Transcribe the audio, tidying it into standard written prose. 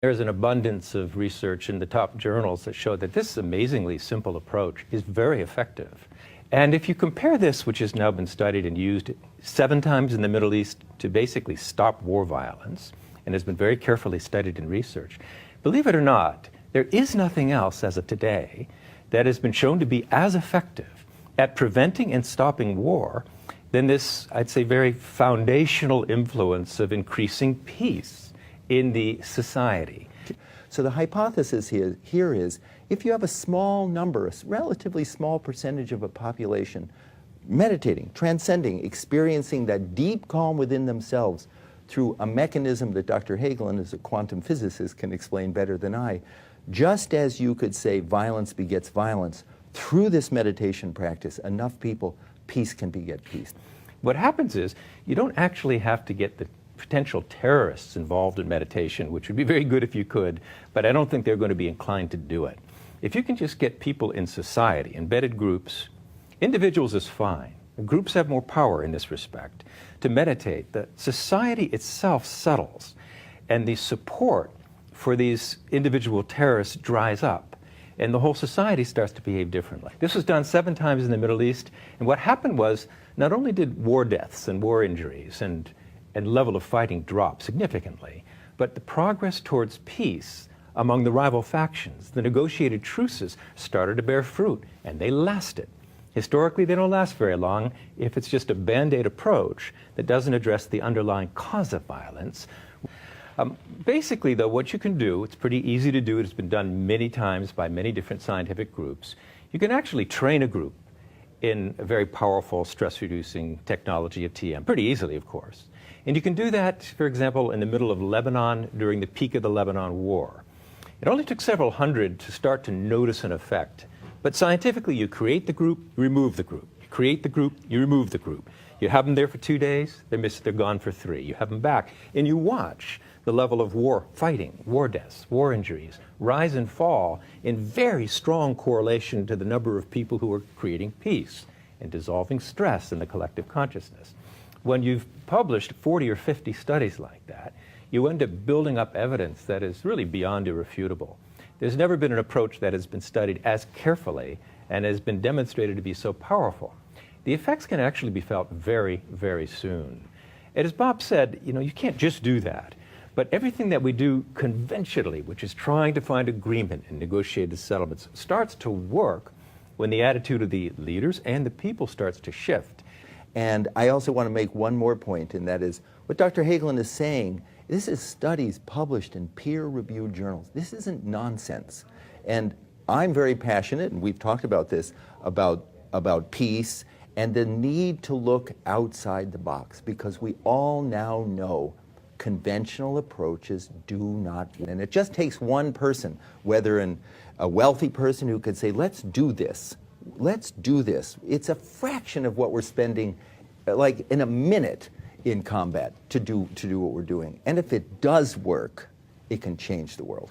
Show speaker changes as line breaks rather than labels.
There's an abundance of research in the top journals that show that this amazingly simple approach is very effective. And if you compare this, which has now been studied and used 7 times in the Middle East to basically stop war violence, and has been very carefully studied in research, believe it or not, there is nothing else as of today that has been shown to be as effective at preventing and stopping war than this, I'd say, very foundational influence of increasing peace in the society.
So the hypothesis here is, if you have a small number, a relatively small percentage of a population meditating, transcending, experiencing that deep calm within themselves through a mechanism that Dr. Hagelin, as a quantum physicist, can explain better than I, just as you could say violence begets violence, through this meditation practice, enough people, peace can beget peace.
What happens is, you don't actually have to get the potential terrorists involved in meditation, which would be very good if you could, but I don't think they're going to be inclined to do it. If you can just get people in society, embedded groups, individuals is fine. Groups have more power in this respect. To meditate, the society itself settles, and the support for these individual terrorists dries up, and the whole society starts to behave differently. This was done 7 times in the Middle East, and what happened was, not only did war deaths and war injuries and level of fighting drop significantly, but the progress towards peace among the rival factions, the negotiated truces, started to bear fruit, and they lasted. Historically, they don't last very long if it's just a band-aid approach that doesn't address the underlying cause of violence. Basically, though, what you can do, it's pretty easy to do, it's been done many times by many different scientific groups. You can actually train a group in a very powerful stress-reducing technology of TM, pretty easily, of course. And you can do that, for example, in the middle of Lebanon during the peak of the Lebanon War. It only took several hundred to start to notice an effect. But scientifically, you create the group, you remove the group. You create the group, you remove the group. You have them there for 2 days, they're gone for 3. You have them back, and you watch the level of war fighting, war deaths, war injuries, rise and fall in very strong correlation to the number of people who are creating peace and dissolving stress in the collective consciousness. When you've published 40 or 50 studies like that, you end up building up evidence that is really beyond irrefutable. There's never been an approach that has been studied as carefully and has been demonstrated to be so powerful. The effects can actually be felt very, very soon. And as Bob said, you can't just do that. But everything that we do conventionally, which is trying to find agreement and negotiated settlements, starts to work when the attitude of the leaders and the people starts to shift.
And I also want to make one more point, and that is what Dr. Hagelin is saying. This is studies published in peer-reviewed journals. This isn't nonsense. And I'm very passionate, and we've talked about this, about peace and the need to look outside the box, because we all now know conventional approaches do not win. And it just takes one person, whether a wealthy person who could say, let's do this. Let's do this. It's a fraction of what we're spending, like in a minute, in combat to do what we're doing. And if it does work, it can change the world.